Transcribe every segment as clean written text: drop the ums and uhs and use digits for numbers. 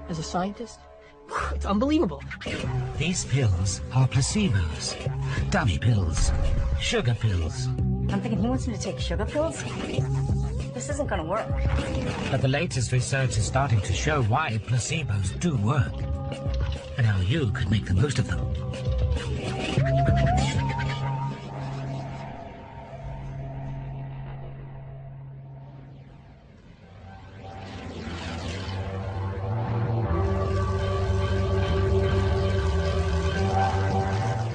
as a scientist. It's unbelievable. These pills are placebos. Dummy pills. Sugar pills. I'm thinking he wants me to take sugar pills? This isn't going to work. But the latest research is starting to show why placebos do work, and how you could make the most of them.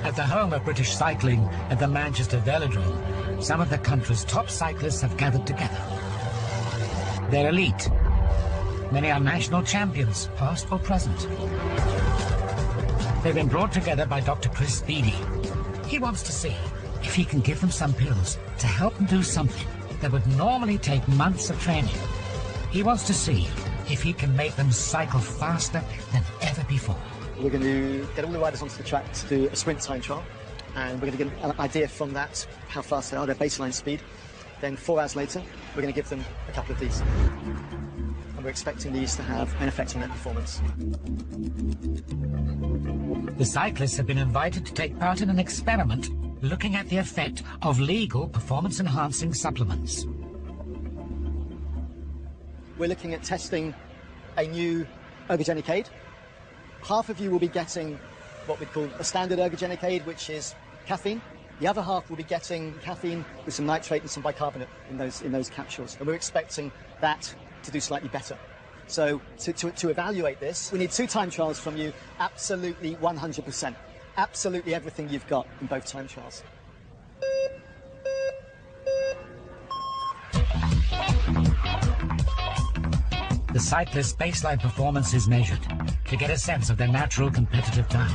At the home of British cycling at the Manchester Velodrome, some of the country's top cyclists have gathered together. They're elite. Many are national champions, past or present. They've been brought together by Dr. Chris Beattie. He wants to see if he can give them some pills to help them do something that would normally take months of training. He wants to see if he can make them cycle faster than ever before. We're going to get all the riders onto the track to do a sprint time trial, and we're going to get an idea from that how fast they are, their baseline speed. Then 4 hours later, we're going to give them a couple of these. And we're expecting these to have an effect on their performance. The cyclists have been invited to take part in an experiment looking at the effect of legal performance-enhancing supplements. We're looking at testing a new ergogenic aid. Half of you will be getting what we call a standard ergogenic aid, which is caffeine. The other half will be getting caffeine with some nitrate and some bicarbonate in those capsules. And we're expecting that to do slightly better. So to evaluate this, we need 2 time trials from you, absolutely 100%. Absolutely everything you've got in both time trials. The cyclist's baseline performance is measured to get a sense of their natural competitive time.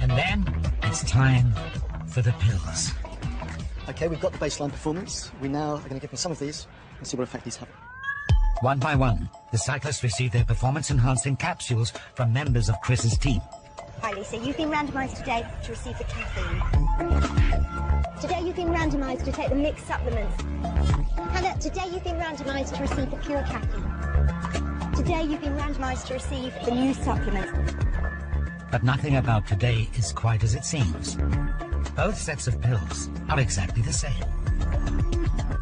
And then it's time for the pills. Okay, we've got the baseline performance. We now are going to give them some of these and see what effect these have. One by one, the cyclists receive their performance-enhancing capsules from members of Chris's team. Hi Lisa, you've been randomised today to receive the caffeine. Today you've been randomised to take the mixed supplements. Hannah, today you've been randomised to receive the pure caffeine. Today you've been randomised to receive the new supplements. But nothing about today is quite as it seems. Both sets of pills are exactly the same.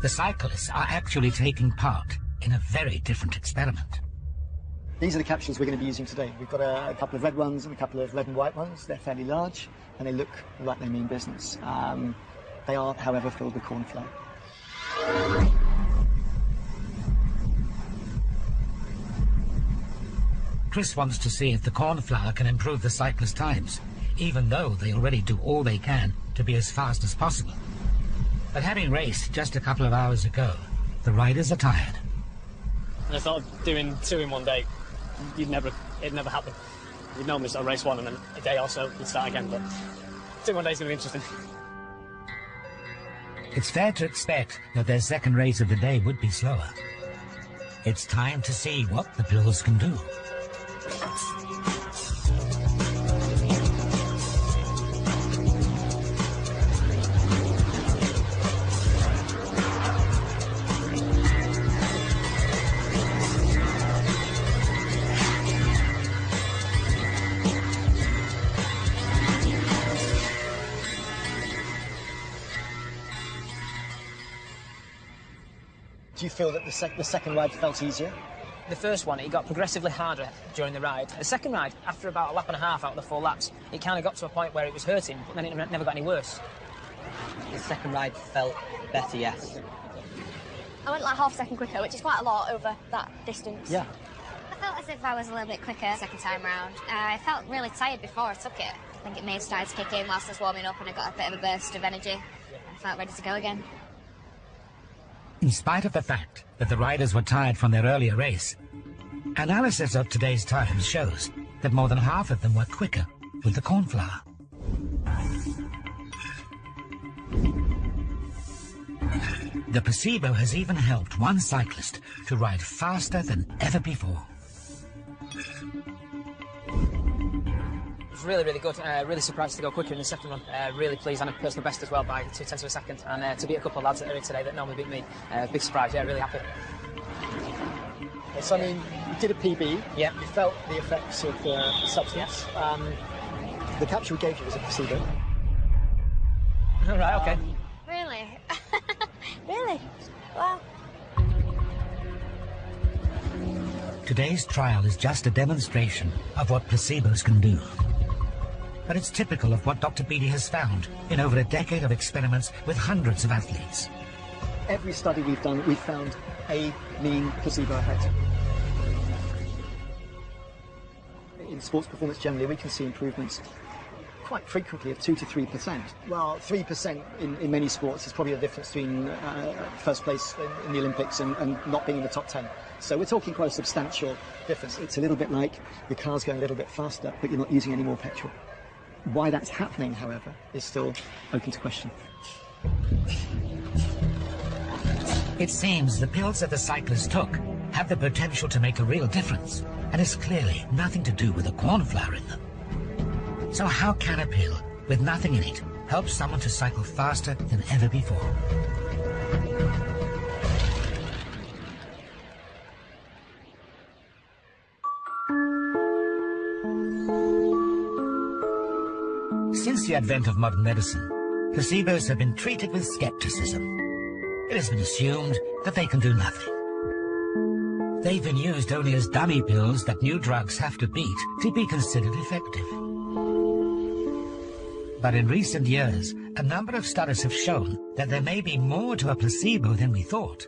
The cyclists are actually taking part in a very different experiment. These are the capsules we're going to be using today. We've got a couple of red ones and a couple of red and white ones. They're fairly large and they look like they mean business. They are, however, filled with corn flour. Chris wants to see if the corn flour can improve the cyclists' times, even though they already do all they can to be as fast as possible. But having raced just a couple of hours ago, the riders are tired. I thought of doing 2 in one day. It'd never happen. You'd normally sort of race 1 and then a day or so you'd start again, but 2 in 1 day is going to be interesting. It's fair to expect that their second race of the day would be slower. It's time to see what the pills can do. Do you feel that the second ride felt easier? The first one, it got progressively harder during the ride. The second ride, after about a lap and a half out of the 4 laps, it kind of got to a point where it was hurting, but then it never got any worse. The second ride felt better, yes. I went like half a second quicker, which is quite a lot over that distance. Yeah. I felt as if I was a little bit quicker second time round. I felt really tired before I took it. I think it may have started to kick in whilst I was warming up and I got a bit of a burst of energy. I felt ready to go again. In spite of the fact that the riders were tired from their earlier race, analysis of today's times shows that more than half of them were quicker with the corn flour. The placebo has even helped one cyclist to ride faster than ever before. was really, really good. Really surprised to go quicker in the second run. Really pleased, and a personal best as well by 0.2 of a second. And to beat a couple of lads that are here today that normally beat me, big surprise. Yeah, really happy. So, I mean, you did a PB. Yeah. You felt the effects of the substance. The capsule we gave you was a placebo. Right, okay. Really? Really? Wow. Today's trial is just a demonstration of what placebos can do. But it's typical of what Dr. Beattie has found in over a decade of experiments with hundreds of athletes. Every study we've done, we've found a mean placebo effect. In sports performance generally, we can see improvements quite frequently of 2 to 3%. Well, 3% in many sports is probably the difference between first place in the Olympics and not being in the top 10. So we're talking quite a substantial difference. It's a little bit like your car's going a little bit faster, but you're not using any more petrol. Why that's happening, however, is still open to question. It seems the pills that the cyclists took have the potential to make a real difference, and it's clearly nothing to do with the corn flour in them. So how can a pill with nothing in it help someone to cycle faster than ever before? Since the advent of modern medicine, placebos have been treated with skepticism. It has been assumed that they can do nothing. They've been used only as dummy pills that new drugs have to beat to be considered effective. But in recent years, a number of studies have shown that there may be more to a placebo than we thought.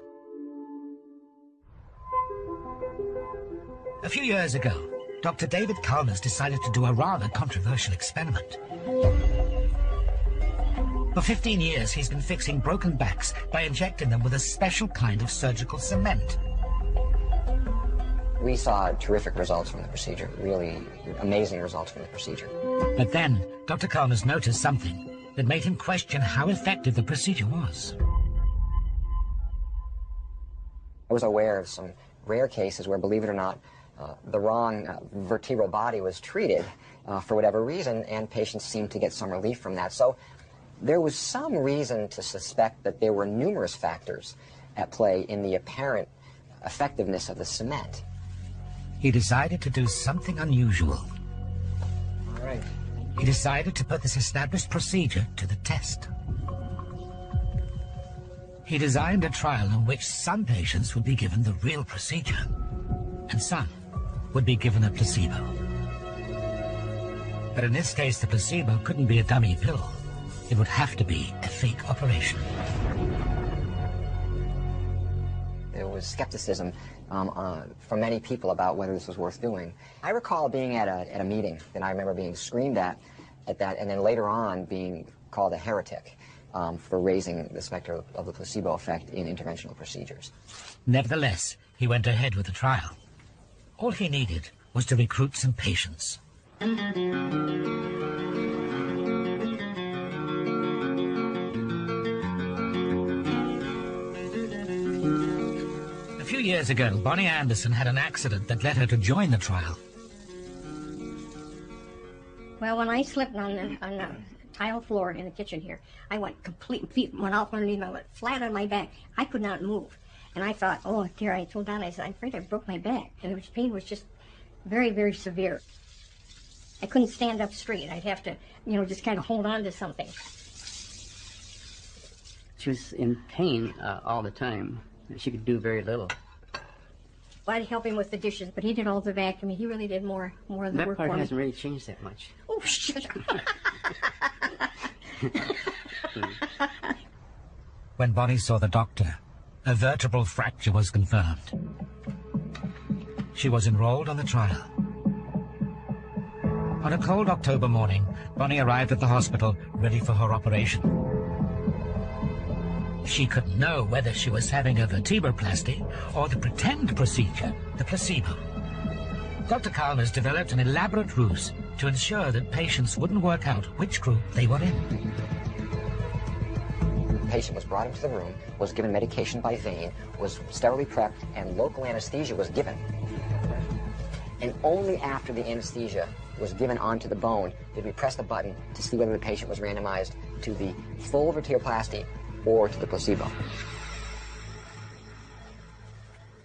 A few years ago, Dr. David Kalmus decided to do a rather controversial experiment. For 15 years, he's been fixing broken backs by injecting them with a special kind of surgical cement. We saw terrific results from the procedure, really amazing results from the procedure. But then, Dr. Kalmus noticed something that made him question how effective the procedure was. I was aware of some rare cases where, believe it or not, the wrong vertebral body was treated for whatever reason, and patients seemed to get some relief from that. So there was some reason to suspect that there were numerous factors at play in the apparent effectiveness of the cement. He decided to do something unusual. All right. He decided to put this established procedure to the test. He designed a trial in which some patients would be given the real procedure, and some would be given a placebo. But in this case, the placebo couldn't be a dummy pill. It would have to be a fake operation. There was skepticism from many people about whether this was worth doing. I recall being at a meeting, and I remember being screamed at that, and then later on being called a heretic for raising the specter of the placebo effect in interventional procedures. Nevertheless, he went ahead with the trial. All he needed was to recruit some patients. A few years ago, Bonnie Anderson had an accident that led her to join the trial. Well, when I slipped on the tile floor in the kitchen here, I went feet went out underneath me, I went flat on my back. I could not move. And I thought, oh dear, I told Donna, I said, I'm afraid I broke my back. And the pain was just very, very severe. I couldn't stand up straight. I'd have to, just kind of hold on to something. She was in pain all the time. She could do very little. I'd help him with the dishes, but he did all the vacuuming. He really did more of the work for me. That part hasn't really changed that much. Oh, shit. When Bonnie saw the doctor, a vertebral fracture was confirmed. She was enrolled on the trial. On a cold October morning, Bonnie arrived at the hospital ready for her operation. She couldn't know whether she was having a vertebroplasty or the pretend procedure, the placebo. Dr. Kalmus developed an elaborate ruse to ensure that patients wouldn't work out which group they were in. The patient was brought into the room, was given medication by vein, was sterilely prepped, and local anesthesia was given. And only after the anesthesia was given onto the bone, did we press the button to see whether the patient was randomized to the full vertebroplasty or to the placebo.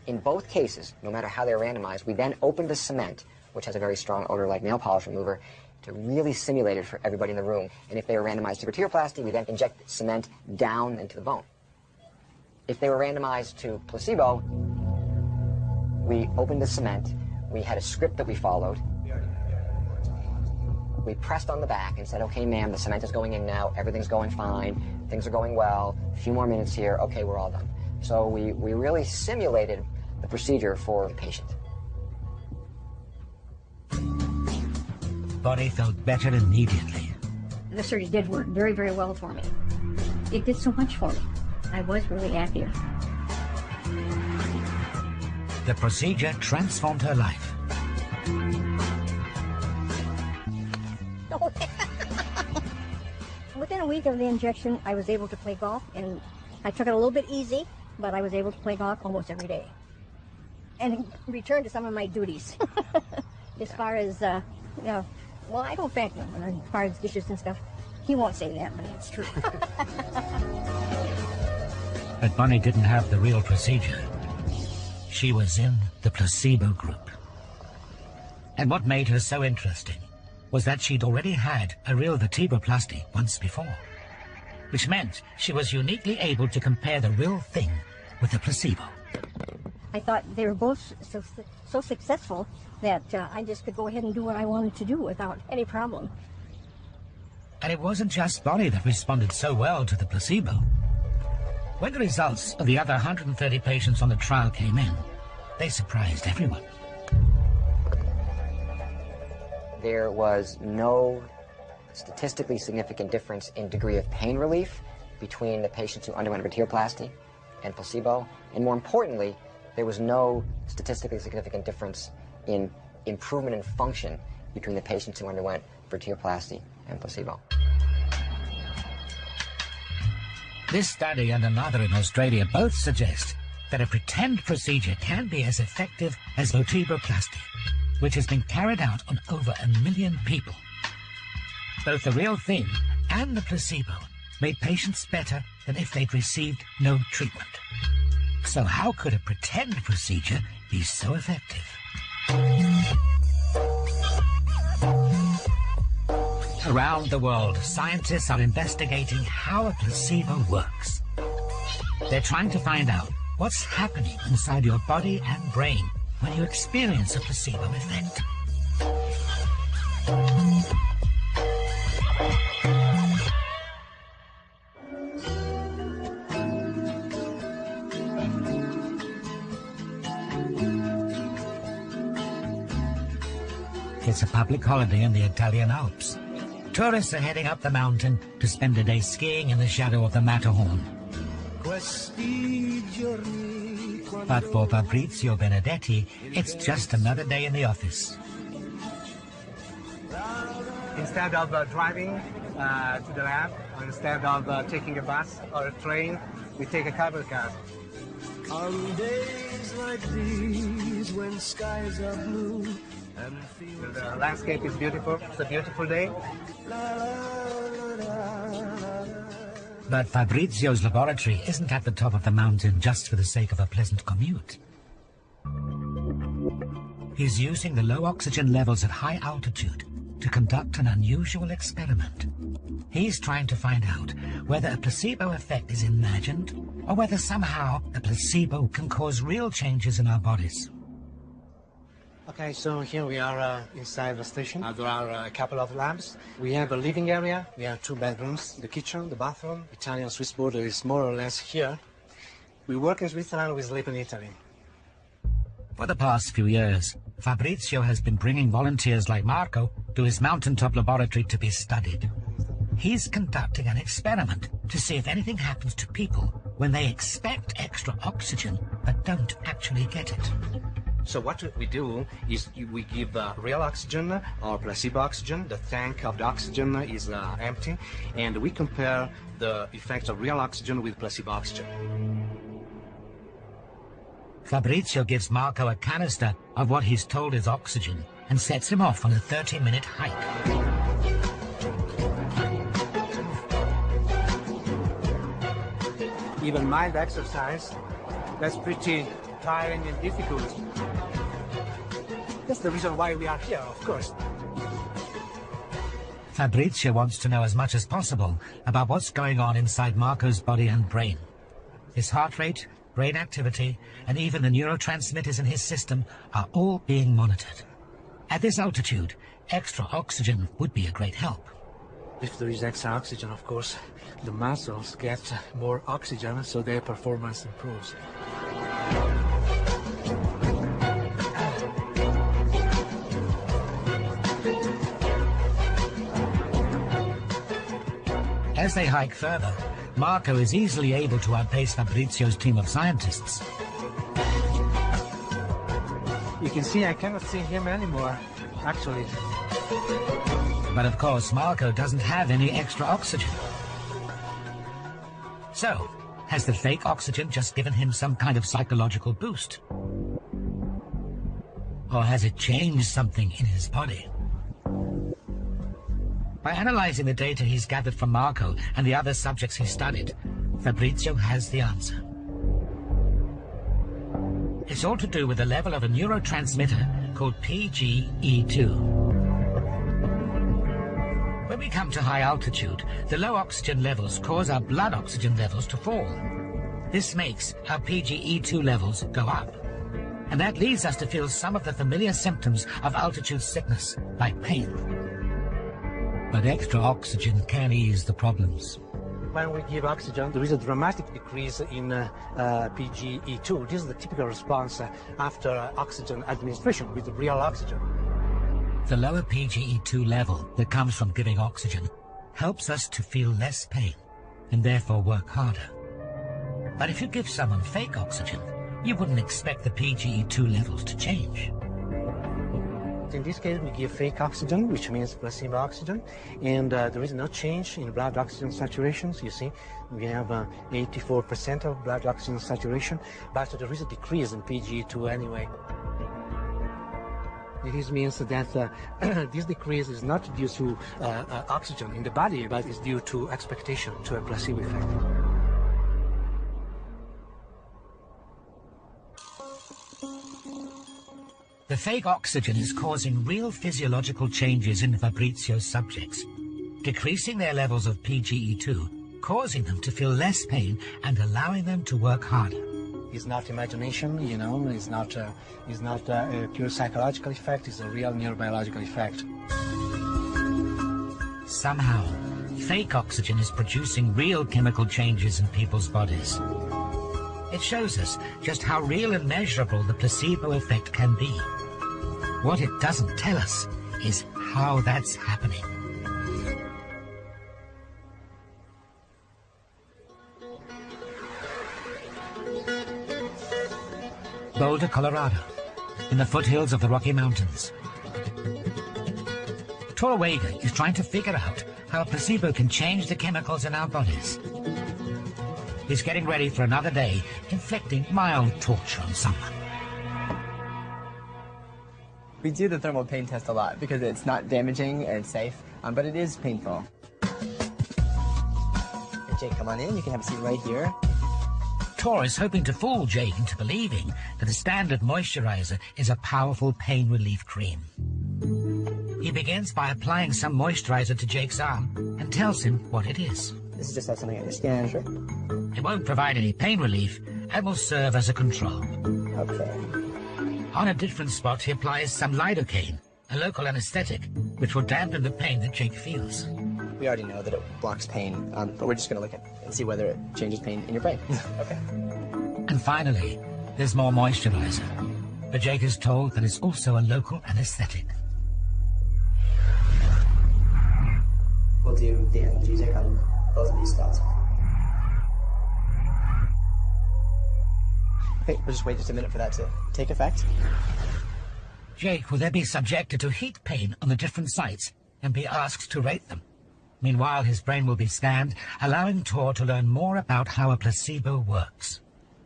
In both cases, no matter how they were randomized, we then opened the cement, which has a very strong odor like nail polish remover, to really simulate it for everybody in the room. And if they were randomized to vertebroplasty, we then inject cement down into the bone. If they were randomized to placebo, we opened the cement, we had a script that we followed, we pressed on the back and said, okay, ma'am, the cement is going in now, everything's going fine, things are going well, a few more minutes here, okay, we're all done. So we really simulated the procedure for the patient. Body felt better immediately. The surgery did work very, very well for me. It did so much for me. I was really happier. The procedure transformed her life. Within a week of the injection, I was able to play golf, and I took it a little bit easy, but I was able to play golf almost every day. And return to some of my duties. As far as, you know, well, I don't vacuum, as far as dishes and stuff. He won't say that, but it's true. But Bonnie didn't have the real procedure. She was in the placebo group. And what made her so interesting was that she'd already had a real vertebroplasty once before, which meant she was uniquely able to compare the real thing with the placebo. I thought they were both so successful that I just could go ahead and do what I wanted to do without any problem. And it wasn't just Bonnie that responded so well to the placebo. When the results of the other 130 patients on the trial came in, they surprised everyone. There was no statistically significant difference in degree of pain relief between the patients who underwent vertebroplasty and placebo, and more importantly, there was no statistically significant difference in improvement in function between the patients who underwent vertebroplasty and placebo. This study and another in Australia both suggest that a pretend procedure can be as effective as vertebroplasty, which has been carried out on over 1 million people. Both the real thing and the placebo made patients better than if they'd received no treatment. So how could a pretend procedure be so effective? Around the world, scientists are investigating how a placebo works. They're trying to find out what's happening inside your body and brain when you experience a placebo effect. It's a public holiday in the Italian Alps. Tourists are heading up the mountain to spend a day skiing in the shadow of the Matterhorn. But for Fabrizio Benedetti, it's just another day in the office. Instead of driving to the lab, or instead of taking a bus or a train, we take a cable car. On days like these, when skies are blue, and the landscape is beautiful, it's a beautiful day. But Fabrizio's laboratory isn't at the top of the mountain just for the sake of a pleasant commute. He's using the low oxygen levels at high altitude to conduct an unusual experiment. He's trying to find out whether a placebo effect is imagined or whether somehow a placebo can cause real changes in our bodies. Okay, so here we are inside the station. There are a couple of labs. We have a living area. We have 2 bedrooms, the kitchen, the bathroom. Italian-Swiss border is more or less here. We work in Switzerland, we sleep in Italy. For the past few years, Fabrizio has been bringing volunteers like Marco to his mountaintop laboratory to be studied. He's conducting an experiment to see if anything happens to people when they expect extra oxygen but don't actually get it. So what we do is we give real oxygen or placebo oxygen. The tank of the oxygen is empty, and we compare the effects of real oxygen with placebo oxygen. Fabrizio gives Marco a canister of what he's told is oxygen and sets him off on a 30-minute hike. Even mild exercise, that's pretty tiring and difficult. That's the reason why we are here, of course. Fabrizio wants to know as much as possible about what's going on inside Marco's body and brain. His heart rate, brain activity, and even the neurotransmitters in his system are all being monitored. At this altitude, extra oxygen would be a great help. If there is extra oxygen, of course, the muscles get more oxygen, so their performance improves. As they hike further, Marco is easily able to outpace Fabrizio's team of scientists. You can see I cannot see him anymore, actually. But of course, Marco doesn't have any extra oxygen. So, has the fake oxygen just given him some kind of psychological boost? Or has it changed something in his body? By analyzing the data he's gathered from Marco and the other subjects he studied, Fabrizio has the answer. It's all to do with the level of a neurotransmitter called PGE2. When we come to high altitude, the low oxygen levels cause our blood oxygen levels to fall. This makes our PGE2 levels go up. And that leads us to feel some of the familiar symptoms of altitude sickness, like pain. But extra oxygen can ease the problems. When we give oxygen, there is a dramatic decrease in PGE2. This is the typical response after oxygen administration with real oxygen. The lower PGE2 level that comes from giving oxygen helps us to feel less pain and therefore work harder. But if you give someone fake oxygen, you wouldn't expect the PGE2 levels to change. In this case, we give fake oxygen, which means placebo oxygen, and there is no change in blood oxygen saturations. You see, we have 84% of blood oxygen saturation, but there is a decrease in PGE2 anyway. This means that this decrease is not due to oxygen in the body, but is due to expectation, to a placebo effect. The fake oxygen is causing real physiological changes in Fabrizio's subjects, decreasing their levels of PGE2, causing them to feel less pain and allowing them to work harder. It's not imagination, you know, it's not a pure psychological effect, it's a real neurobiological effect. Somehow, fake oxygen is producing real chemical changes in people's bodies. It shows us just how real and measurable the placebo effect can be. What it doesn't tell us is how that's happening. Boulder, Colorado, in the foothills of the Rocky Mountains. Torwega is trying to figure out how a placebo can change the chemicals in our bodies. He's getting ready for another day, inflicting mild torture on someone. We do the thermal pain test a lot because it's not damaging and it's safe, but it is painful. Hey, Jake, come on in. You can have a seat right here. Tor is hoping to fool Jake into believing that a standard moisturizer is a powerful pain relief cream. He begins by applying some moisturizer to Jake's arm and tells him what it is. This is just something on your skin, sure. It won't provide any pain relief and will serve as a control. Okay. On a different spot, he applies some lidocaine, a local anesthetic, which will dampen the pain that Jake feels. We already know that it blocks pain, but we're just going to look at it and see whether it changes pain in your brain. Okay. And finally, there's more moisturizer. But Jake is told that it's also a local anesthetic. We'll do the analgesic on both of these spots. Okay, we'll just wait just a minute for that to take effect. Jake will then be subjected to heat pain on the different sites and be asked to rate them. Meanwhile, his brain will be scanned, allowing Tor to learn more about how a placebo works.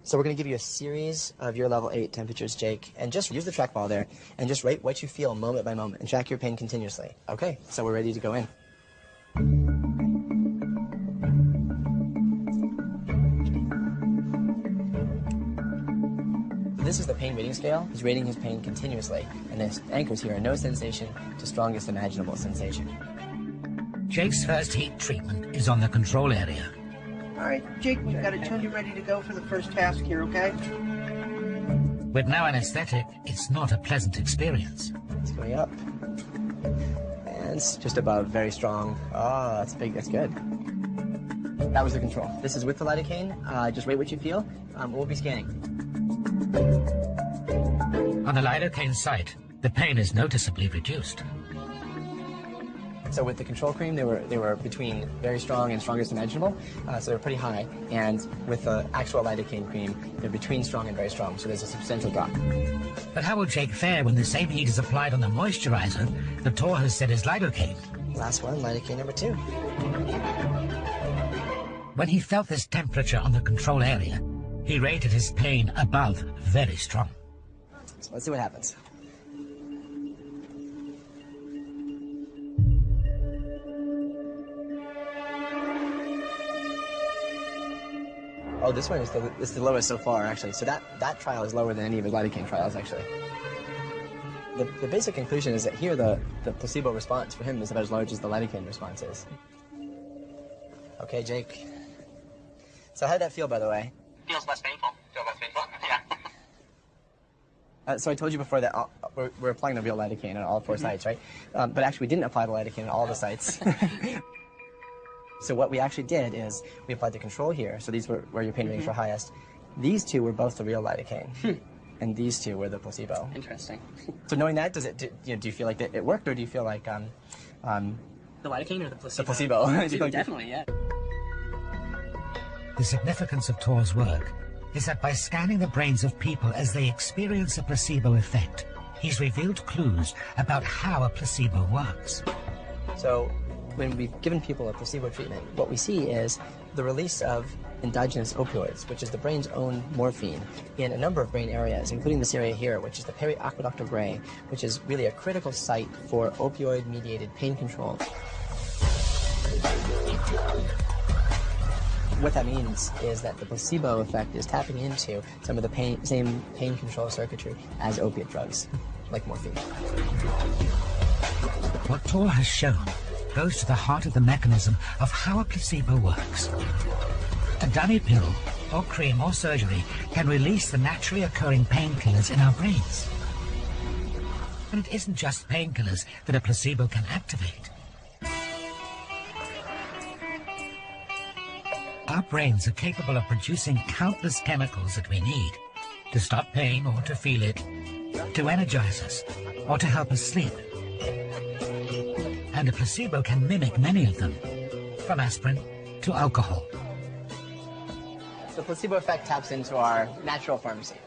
So we're going to give you a series of your level 8 temperatures, Jake, and just use the trackball there and just rate what you feel moment by moment and track your pain continuously. Okay, so we're ready to go in. This is the pain rating scale. He's rating his pain continuously, and this anchors here no sensation to strongest imaginable sensation. Jake's first heat treatment is on the control area. All right, Jake, we've got it tuned and ready to go for the first task here, okay? With no anesthetic, it's not a pleasant experience. It's going up. And it's just above, very strong. Oh, that's big, that's good. That was the control. This is with the lidocaine. Just rate what you feel. We'll be scanning. On the lidocaine site, the pain is noticeably reduced. So with the control cream, they were between very strong and strongest imaginable, so they're pretty high. And with the actual lidocaine cream, they're between strong and very strong, so there's a substantial drop. But how will Jake fare when the same heat is applied on the moisturizer that Tor has said is lidocaine? Last one, lidocaine number 2. When he felt this temperature on the control area, he rated his pain above very strong. So let's see what happens. Oh, this one is the lowest so far, actually. So that trial is lower than any of his lidocaine trials, actually. The basic conclusion is that here the placebo response for him is about as large as the lidocaine response is. Okay, Jake. So how did that feel, by the way? Feels less painful. Feels less painful? Yeah. So I told you before that we're applying the real lidocaine on all 4 sites, right? But actually we didn't apply the lidocaine on all the sites. So what we actually did is we applied the control here. So these were where your pain ratings were highest. These 2 were both the real lidocaine. And these 2 were the placebo. Interesting. So knowing that, do you feel like that it worked, or do you feel like the lidocaine or the placebo? The placebo. Definitely, yeah. The significance of Tor's work is that by scanning the brains of people as they experience a placebo effect, he's revealed clues about how a placebo works. So when we've given people a placebo treatment, what we see is the release of endogenous opioids, which is the brain's own morphine, in a number of brain areas, including this area here, which is the periaqueductal gray, which is really a critical site for opioid-mediated pain control. What that means is that the placebo effect is tapping into some of the same pain control circuitry as opiate drugs, like morphine. What Tor has shown goes to the heart of the mechanism of how a placebo works. A dummy pill, or cream, or surgery can release the naturally occurring painkillers in our brains. But it isn't just painkillers that a placebo can activate. Our brains are capable of producing countless chemicals that we need to stop pain or to feel it, to energize us, or to help us sleep. And a placebo can mimic many of them, from aspirin to alcohol. The placebo effect taps into our natural pharmacy.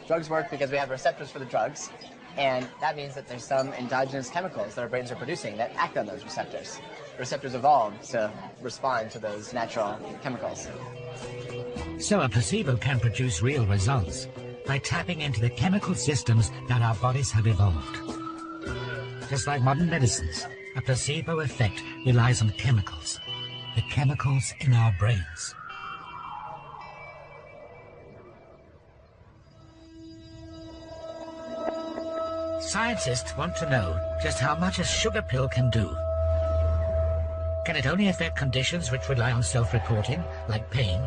Drugs work because we have receptors for the drugs, and that means that there's some endogenous chemicals that our brains are producing that act on those receptors. The receptors evolved to respond to those natural chemicals. So a placebo can produce real results by tapping into the chemical systems that our bodies have evolved. Just like modern medicines, a placebo effect relies on chemicals, the chemicals in our brains. Scientists want to know just how much a sugar pill can do. Can it only affect conditions which rely on self-reporting, like pain?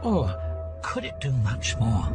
Or could it do much more?